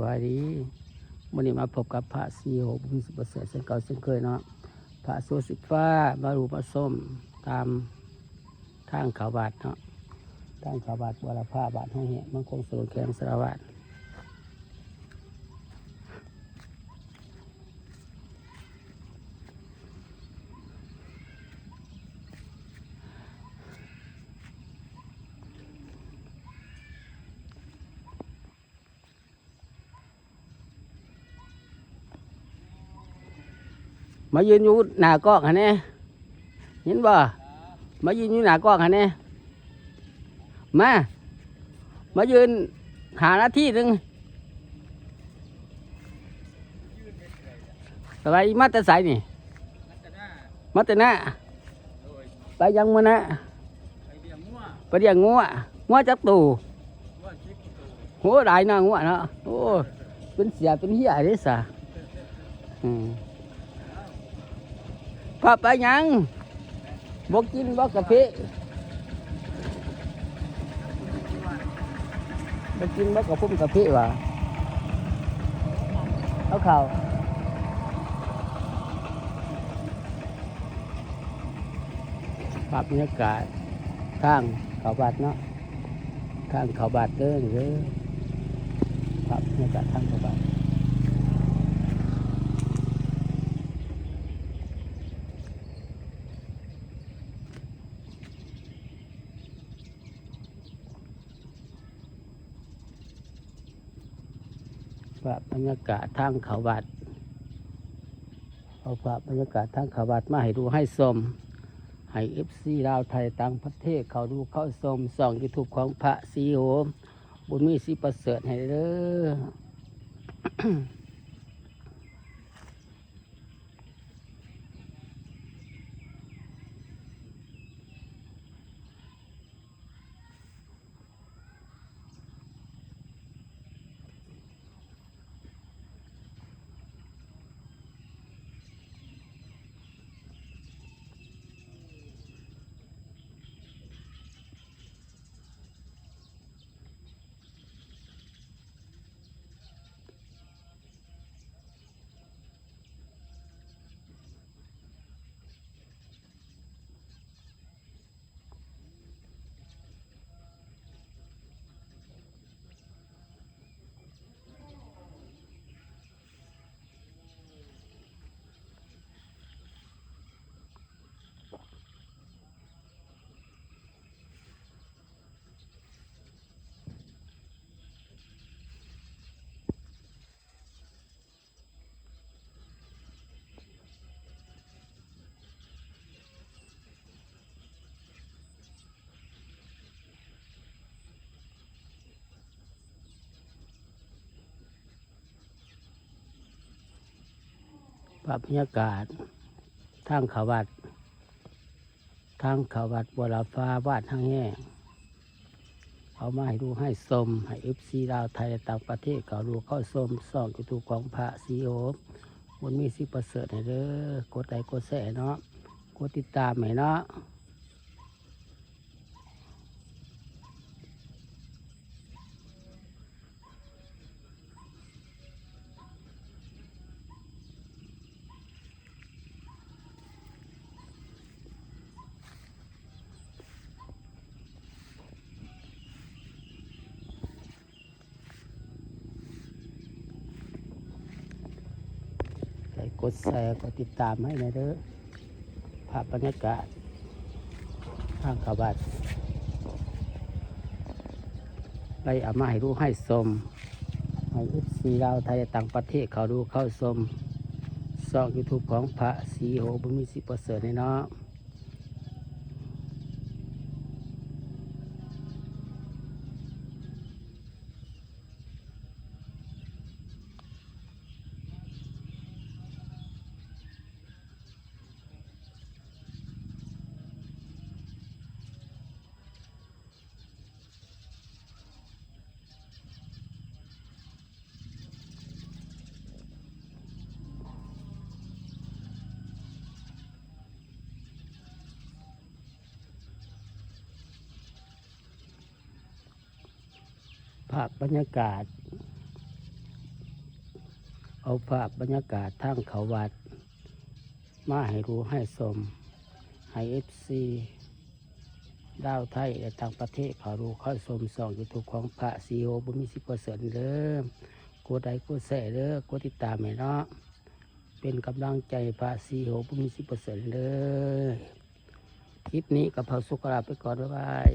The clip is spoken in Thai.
บายดีวันนี้มาพบกับพระซีโอบุญ10%เส้นเก่าเส้นเคยเนาะพระโซสิฟ้ามารูมาส้มตามทางเขาบาทเนาะทางเขาบาทบัวละผ้าบาทห้องเหี้ยมันคงสรุปแข็งสารวัตรมายืนอยู่หน้ากล้องฮะเนี่ยเห็นบ่มายืนอยู่หน้ากล้องฮะเนี่ยมายืนหาหน้าที่หนึ่งสบายมาแต่ใสนี่มาแต่หน้าไปยังมือนะไปเลี้ยงงัวจักตูโหได้นะงัวเนาะโอ้เป็นเสียเป็นเหี้ยเด้สะพาไปยังบอกกินบอกกาแฟบอกกินบอกกาแฟกาแฟวะเอาข่าวภาพบรรยากาศข้างเขาบาดเนาะข้างเขาบาดเด้อหรือภาพบรรยากาศข้างเขาบาดภาพบรรยากาศทางเขาบาดเอาภาพบรรยากาศทางเขาบาดมาให้ดูให้ชมให้FCลาวไทยต่างประเทศเขาดูเข้าชมส่อง YouTube ของพระซีโอบุญมีศรีประเสริฐให้เด้อ ภาพบรรยากาศทางเขาวัดบัวลาฟ้าบ้านทางแห้งเอามาให้ดูให้ชมให้FCลาวไทยและต่างประเทศเขาดูเข้าชมส่องYouTubeของพระซีโอบุญมีศรีประเสริฐให้เด้อกดไลค์กดแชร์เนาะกดติดตามให้เนาะกดแชร์กดติดตามให้หน่อยเด้อภาพบรรยากาศทางเขาวัดไปเอามาให้ดูให้ชมให้FCลาวไทยและต่างประเทศเขาดูเข้าชมช่อง YouTube ของพระซีโอบุญมีศรีประเสริฐเนาะภาพบรรยากาศ เอาภาพบรรยากาศทางเขาวัดมาให้รู้ให้ชมให้FCดาวไทยและต่างประเทศเขารู้เขาชมส่องยูทูบของพระซีโอบุญมี10%เด้อกดไลค์กดแชร์เด้อกดติดตามให้เนาะเป็นกำลังใจพระซีโอบุญมี10%เด้อคลิปนี้กับเผาสุกราไปก่อนบ๊ายบาย